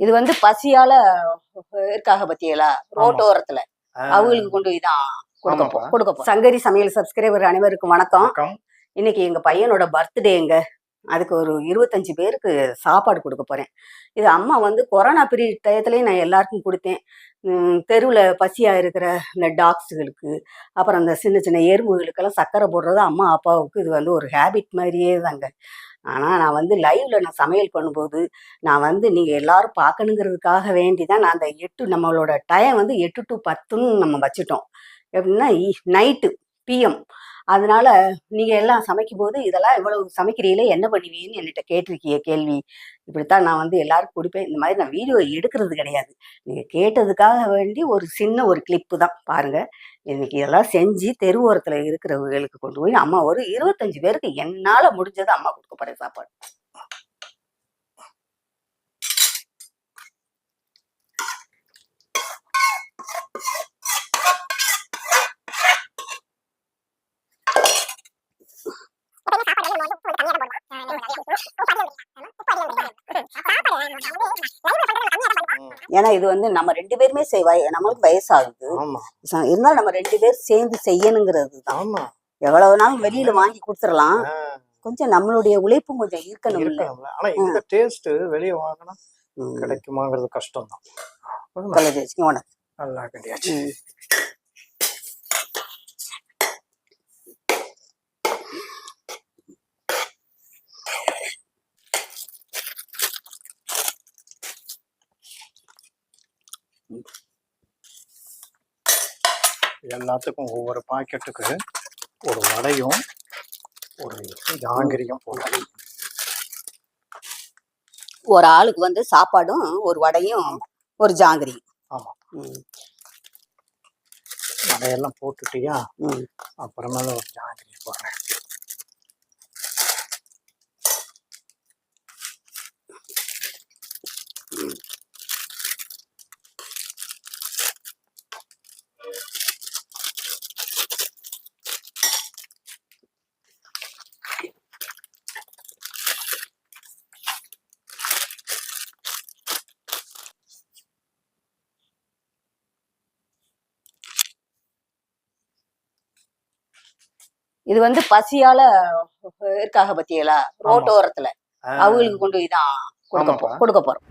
இது வந்து பசியால இருக்காக பத்தியலா ரோட்டோரத்துல அவங்களுக்கு கொண்டு போய் தான் கொடுக்க சங்கரி சமையல் சப்ஸ்கிரைபர் அனைவருக்கும் வணக்கம். இன்னைக்கு எங்க பையனோட பர்த்டேங்க. அதுக்கு ஒரு 25 பேருக்கு சாப்பாடு கொடுக்க போறேன். இது அம்மா வந்து கொரோனா பீரியட் டயத்துலயும் நான் எல்லாருக்கும் கொடுத்தேன். தெருவில் பசியா இருக்கிற இந்த டாக்ஸுகளுக்கு, அப்புறம் அந்த சின்ன சின்ன எறும்புகளுக்கெல்லாம் சர்க்கரை போடுறது அம்மா அப்பாவுக்கு இது வந்து ஒரு ஹேபிட் மாதிரியே தாங்க. ஆனால் நான் வந்து லைவ்ல நான் சமையல் பண்ணும்போது நான் வந்து நீங்கள் எல்லாரும் பார்க்கணுங்கிறதுக்காக வேண்டி தான் நான் அந்த நம்மளோட டைம் வந்து 8 to 10ன்னு நம்ம வச்சுட்டோம். எப்படின்னா நைட்டு பிஎம். அதனால நீங்கள் எல்லாம் சமைக்கும் போது இதெல்லாம் இவ்வளவு சமைக்கிறீங்களே என்ன பண்ணுவீங்கன்னு என்கிட்ட கேட்டிருக்கீங்க கேள்வி. இப்படித்தான் நான் வந்து எல்லாருக்கும் கொடுப்பேன். இந்த மாதிரி நான் வீடியோ எடுக்கிறது கிடையாது. நீங்கள் கேட்டதுக்காக வேண்டி ஒரு சின்ன ஒரு கிளிப்பு தான் பாருங்கள். இன்னைக்கு இதெல்லாம் செஞ்சு தெருவோரத்தில் இருக்கிறவங்களுக்கு கொண்டு போய் அம்மா ஒரு 25 பேருக்கு என்னால் முடிஞ்சதை அம்மா கொடுக்க போகிறேன் சாப்பாடு. ஏன்னா இது வந்து நம்ம 2 பேருமே செய்வாய், நம்மளுக்கு வயசாகுது. இருந்தாலும் நம்ம 2 பேர் சேர்ந்து செய்யணுங்கிறது தான். எவ்வளவு நாள் வெளியில வாங்கி கொடுத்துடலாம், கொஞ்சம் நம்மளுடைய உழைப்பும் கொஞ்சம் இருக்கணும். ஆனா இந்த டேஸ்ட் வெளியே வாங்கினா கிடைக்குமாங்கிறது கஷ்டம் தான். நல்லா கிடையாது. எல்லாத்துக்கும் ஒவ்வொரு பாக்கெட்டுக்கு ஒரு வடையும் ஒரு ஜாங்கிரியும் போடுறது. ஒரு ஆளுக்கு வந்து சாப்பாடும் ஒரு வடையும் ஒரு ஜாங்கிரியும். ஆமா, வடையெல்லாம் போட்டுட்டியா? அப்புறமேல ஒரு ஜாங்கிரி போடுறேன். இது வந்து பசியால இருக்காக பத்தியலா ரோட்டோரத்துல அவங்களுக்கு கொண்டு போய் தான் கொடுக்க போறோம்.